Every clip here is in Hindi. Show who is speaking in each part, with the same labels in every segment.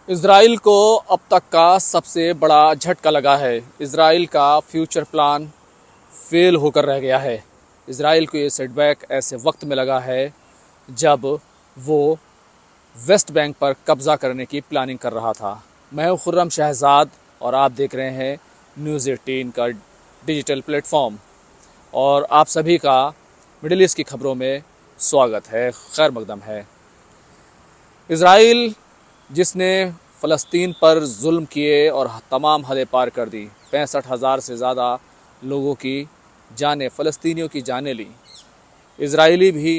Speaker 1: इज़राइल को अब तक का सबसे बड़ा झटका लगा है। इज़राइल का फ्यूचर प्लान फेल होकर रह गया है। इज़राइल को ये सेटबैक ऐसे वक्त में लगा है जब वो वेस्ट बैंक पर कब्ज़ा करने की प्लानिंग कर रहा था। मैं हूँ खुर्रम शहजाद और आप देख रहे हैं न्यूज़ 18 का डिजिटल प्लेटफॉर्म और आप सभी का मिडिल ईस्ट की खबरों में स्वागत है, खैर मकदम है। इज़राइल जिसने फ़लस्तीन पर जुल्म किए और तमाम हदें पार कर दी, 65,000 से ज़्यादा लोगों की जानें, फ़लस्तीनियों की जानें ली। इज़राइली भी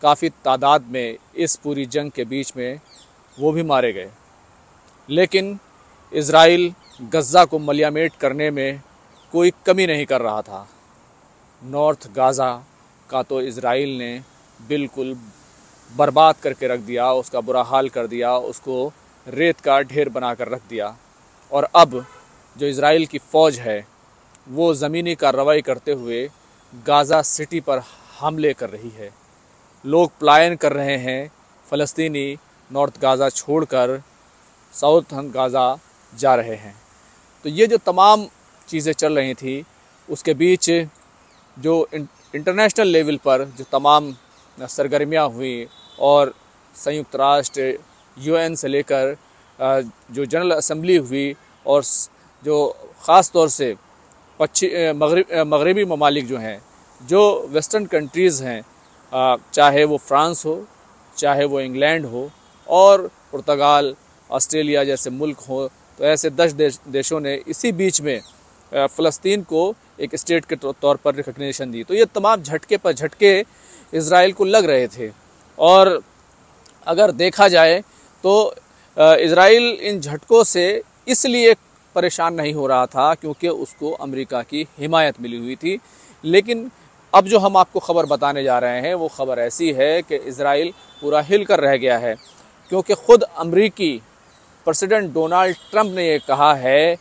Speaker 1: काफ़ी तादाद में इस पूरी जंग के बीच में वो भी मारे गए, लेकिन इज़राइल गज़ा को मलियामेट करने में कोई कमी नहीं कर रहा था। नॉर्थ गाज़ा का तो इज़राइल ने बिल्कुल बर्बाद करके रख दिया, उसका बुरा हाल कर दिया, उसको रेत का ढेर बनाकर रख दिया। और अब जो इज़राइल की फ़ौज है वो ज़मीनी कार्रवाई करते हुए गाज़ा सिटी पर हमले कर रही है। लोग पलायन कर रहे हैं, फ़लस्तीनी नॉर्थ गाज़ा छोड़कर साउथ गाज़ा जा रहे हैं। तो ये जो तमाम चीज़ें चल रही थी उसके बीच जो इंटरनेशनल लेवल पर जो तमाम सरगर्मियाँ हुई और संयुक्त राष्ट्र यूएन से लेकर जो जनरल असम्बली हुई और जो ख़ास तौर से मगरबी ममालिक जो हैं, जो वेस्टर्न कंट्रीज़ हैं, चाहे वो फ्रांस हो, चाहे वो इंग्लैंड हो और पुर्तगाल, ऑस्ट्रेलिया जैसे मुल्क हो, तो ऐसे 10 देशों ने इसी बीच में फ़लस्तीन को एक स्टेट के तौर पर रिकग्निशन दी। तो ये तमाम झटके पर झटके इज़राइल को लग रहे थे और अगर देखा जाए तो इज़राइल इन झटकों से इसलिए परेशान नहीं हो रहा था क्योंकि उसको अमेरिका की हिमायत मिली हुई थी। लेकिन अब जो हम आपको ख़बर बताने जा रहे हैं वो ख़बर ऐसी है कि इज़राइल पूरा हिल कर रह गया है, क्योंकि ख़ुद अमेरिकी प्रेसिडेंट डोनाल्ड ट्रंप ने ये कहा है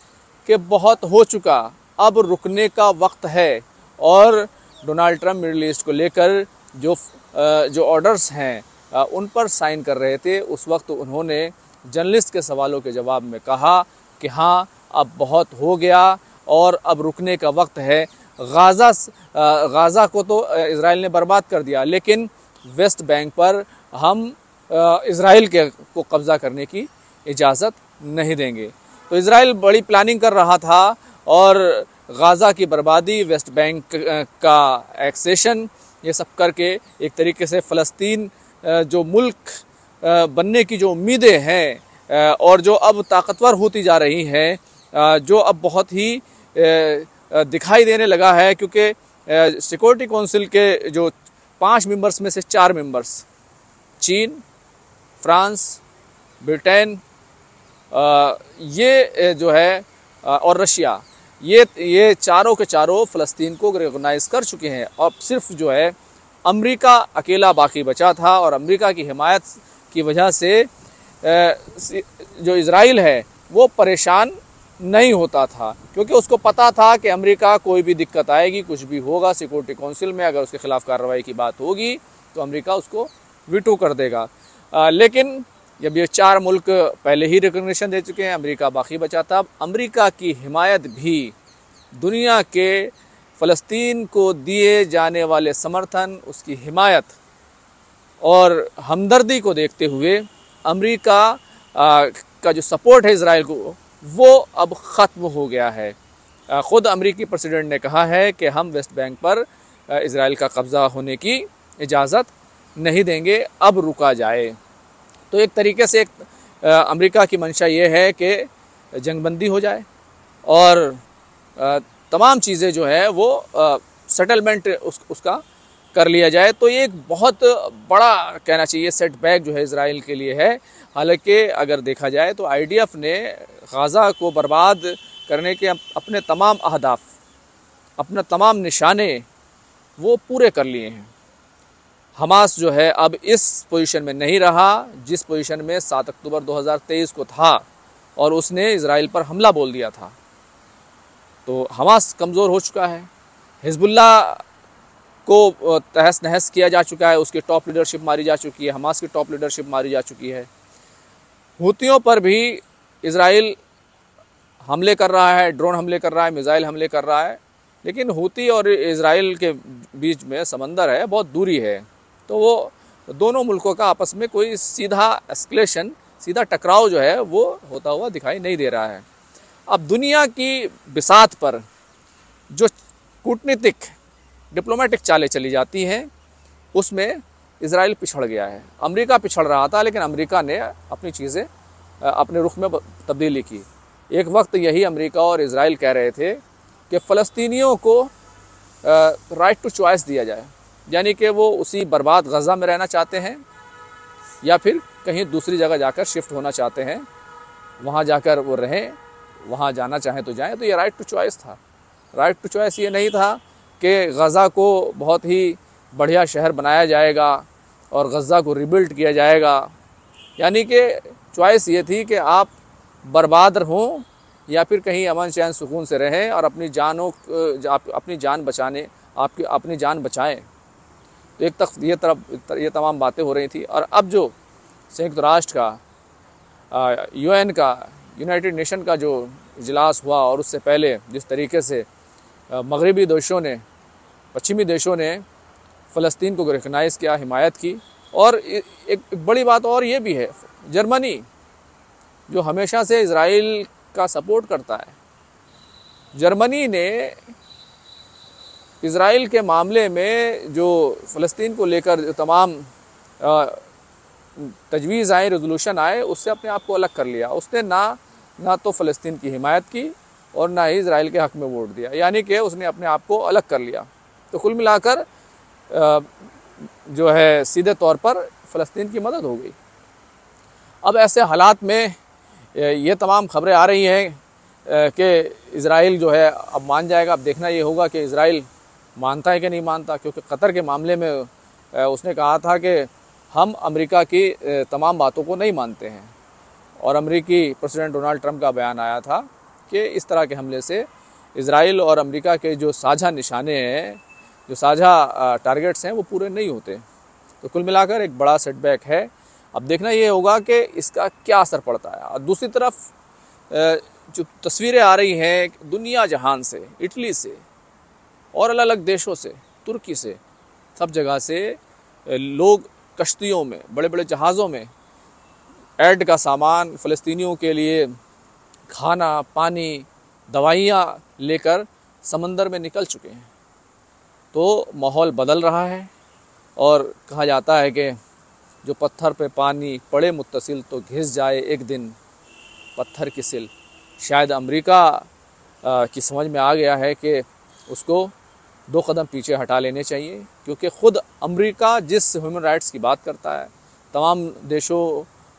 Speaker 1: कि बहुत हो चुका, अब रुकने का वक्त है। और डोनाल्ड ट्रंप मिडिल ईस्ट को लेकर जो ऑर्डर्स हैं उन पर साइन कर रहे थे, उस वक्त उन्होंने जर्नलिस्ट के सवालों के जवाब में कहा कि हाँ, अब बहुत हो गया और अब रुकने का वक्त है। गाज़ा को तो इज़राइल ने बर्बाद कर दिया, लेकिन वेस्ट बैंक पर हम इज़राइल को कब्ज़ा करने की इजाज़त नहीं देंगे। तो इज़राइल बड़ी प्लानिंग कर रहा था और गाज़ा की बर्बादी, वेस्ट बैंक का एक्सेशन, ये सब करके एक तरीके से फ़लस्तीन जो मुल्क बनने की जो उम्मीदें हैं और जो अब ताकतवर होती जा रही हैं, जो अब बहुत ही दिखाई देने लगा है, क्योंकि सिक्योरिटी काउंसिल के जो 5 मेंबर्स में से 4 मेंबर्स चीन, फ्रांस, ब्रिटेन, ये जो है और रशिया, ये चारों के चारों फ़लस्तीन को रिकॉग्नाइज़ कर चुके हैं। अब सिर्फ जो है अमेरिका अकेला बाकी बचा था और अमेरिका की हिमायत की वजह से जो इज़राइल है वो परेशान नहीं होता था, क्योंकि उसको पता था कि अमेरिका कोई भी दिक्कत आएगी, कुछ भी होगा सिक्योरिटी काउंसिल में, अगर उसके ख़िलाफ़ कार्रवाई की बात होगी तो अमेरिका उसको वीटो कर देगा। लेकिन जब ये 4 मुल्क पहले ही रिकग्निशन दे चुके हैं, अमेरिका बाकी बचा था। अब अमेरिका की हिमायत भी दुनिया के फ़लस्तीन को दिए जाने वाले समर्थन, उसकी हिमायत और हमदर्दी को देखते हुए अमेरिका का जो सपोर्ट है इज़राइल को, वो अब ख़त्म हो गया है। ख़ुद अमेरिकी प्रेसिडेंट ने कहा है कि हम वेस्ट बैंक पर इज़राइल का कब्ज़ा होने की इजाज़त नहीं देंगे, अब रुका जाए। तो एक तरीके से अमेरिका की मंशा ये है कि जंगबंदी हो जाए और तमाम चीज़ें जो है वो सेटलमेंट उसका कर लिया जाए। तो ये एक बहुत बड़ा, कहना चाहिए, सेटबैक जो है इज़राइल के लिए है। हालांकि अगर देखा जाए तो आईडीएफ ने गाज़ा को बर्बाद करने के अपने तमाम अहदाफ, अपने तमाम निशाने वो पूरे कर लिए हैं। हमास जो है अब इस पोजीशन में नहीं रहा जिस पोजीशन में 7 अक्टूबर 2023 को था और उसने इज़राइल पर हमला बोल दिया था। तो हमास कमज़ोर हो चुका है, हिज़्बुल्लाह को तहस नहस किया जा चुका है, उसकी टॉप लीडरशिप मारी जा चुकी है, हमास की टॉप लीडरशिप मारी जा चुकी है। हूतियों पर भी इजराइल हमले कर रहा है, ड्रोन हमले कर रहा है, मिसाइल हमले कर रहा है, लेकिन हूती और इजराइल के बीच में समंदर है, बहुत दूरी है, तो वो दोनों मुल्कों का आपस में कोई सीधा एस्केलेशन, सीधा टकराव जो है वो होता हुआ दिखाई नहीं दे रहा है। अब दुनिया की बिसात पर जो कूटनीतिक डिप्लोमेटिक चालें चली जाती हैं, उसमें इजराइल पिछड़ गया है। अमेरिका पिछड़ रहा था, लेकिन अमेरिका ने अपनी चीज़ें अपने रुख में तब्दीली की। एक वक्त यही अमेरिका और इजराइल कह रहे थे कि फ़लस्तीनियों को राइट टू चॉइस दिया जाए, यानी कि वो उसी बर्बाद गज़ा में रहना चाहते हैं या फिर कहीं दूसरी जगह जाकर शिफ्ट होना चाहते हैं, वहाँ जाकर वो रहें, वहाँ जाना चाहें तो जाएं। तो ये राइट टू चॉइस था। राइट टू चॉइस ये नहीं था कि गज़ा को बहुत ही बढ़िया शहर बनाया जाएगा और गज़ा को रिबिल्ड किया जाएगा, यानी कि चॉइस ये थी कि आप बर्बाद हों या फिर कहीं अमन चैन सुकून से रहें और अपनी जान बचाएं। तो एक तक ये तमाम बातें हो रही थी। और अब जो संयुक्त राष्ट्र का यूएन का यूनाइटेड नेशन का जो इजलास हुआ और उससे पहले जिस तरीके से मगरबी देशों ने, पश्चिमी देशों ने फ़लस्तीन को रिकग्नाइज़ किया, हिमायत की, और एक बड़ी बात और ये भी है, जर्मनी जो हमेशा से इजराइल का सपोर्ट करता है, जर्मनी ने इजराइल के मामले में जो फ़लस्तीन को लेकर तमाम तजवीज़ आए, रेजोल्यूशन आए, उससे अपने आप को अलग कर लिया। उसने ना तो फ़लस्तीन की हिमायत की और ना ही इजराइल के हक़ में वोट दिया, यानी कि उसने अपने आप को अलग कर लिया। तो कुल मिलाकर जो है सीधे तौर पर फ़लस्तीन की मदद हो गई। अब ऐसे हालात में ये तमाम खबरें आ रही हैं कि इजराइल जो है अब मान जाएगा। अब देखना ये होगा कि इजराइल मानता है कि नहीं मानता, क्योंकि कतर के मामले में उसने कहा था कि हम अमेरिका की तमाम बातों को नहीं मानते हैं, और अमेरिकी प्रेसिडेंट डोनाल्ड ट्रंप का बयान आया था कि इस तरह के हमले से इजराइल और अमेरिका के जो साझा निशाने हैं, जो साझा टारगेट्स हैं, वो पूरे नहीं होते। तो कुल मिलाकर एक बड़ा सेटबैक है। अब देखना ये होगा कि इसका क्या असर पड़ता है। और दूसरी तरफ जो तस्वीरें आ रही हैं दुनिया जहान से, इटली से और अलग अलग देशों से, तुर्की से, सब जगह से लोग कश्तियों में, बड़े बड़े जहाज़ों में ऐड का सामान, फ़लस्तीनियों के लिए खाना, पानी, दवाइयाँ लेकर समंदर में निकल चुके हैं। तो माहौल बदल रहा है, और कहा जाता है कि जो पत्थर पे पानी पड़े मुत्तसिल तो घिस जाए एक दिन पत्थर की सिल। शायद अमेरिका की समझ में आ गया है कि उसको 2 कदम पीछे हटा लेने चाहिए, क्योंकि ख़ुद अमेरिका जिस ह्यूमन राइट्स की बात करता है, तमाम देशों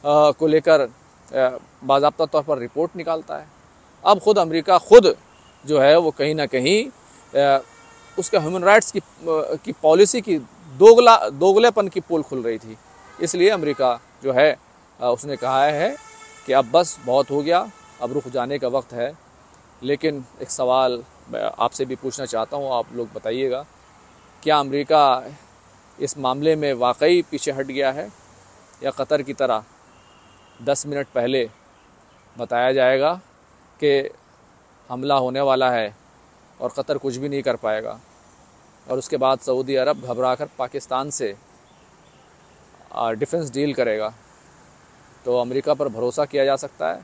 Speaker 1: को लेकर बाज़ाब्ता तौर पर रिपोर्ट निकालता है, अब ख़ुद अमेरिका खुद जो है वो कहीं ना कहीं उसका ह्यूमन राइट्स की पॉलिसी की दोगलेपन की पोल खुल रही थी। इसलिए अमेरिका जो है उसने कहा है कि अब बस बहुत हो गया, अब रुक जाने का वक्त है। लेकिन एक सवाल मैं आपसे भी पूछना चाहता हूँ, आप लोग बताइएगा, क्या अमेरिका इस मामले में वाकई पीछे हट गया है, या कतर की तरह 10 मिनट पहले बताया जाएगा कि हमला होने वाला है और कतर कुछ भी नहीं कर पाएगा, और उसके बाद सऊदी अरब घबराकर पाकिस्तान से डिफेंस डील करेगा। तो अमेरिका पर भरोसा किया जा सकता है?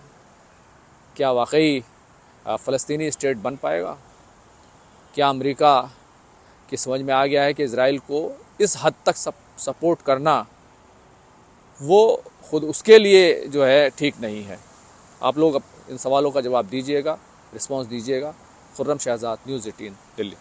Speaker 1: क्या वाकई फ़लस्तीनी स्टेट बन पाएगा? क्या अमेरिका की समझ में आ गया है कि इज़राइल को इस हद तक सपोर्ट करना वो खुद उसके लिए जो है ठीक नहीं है? आप लोग इन सवालों का जवाब दीजिएगा, रिस्पॉन्स दीजिएगा। खुर्रम शहजाद, न्यूज़ 18 दिल्ली।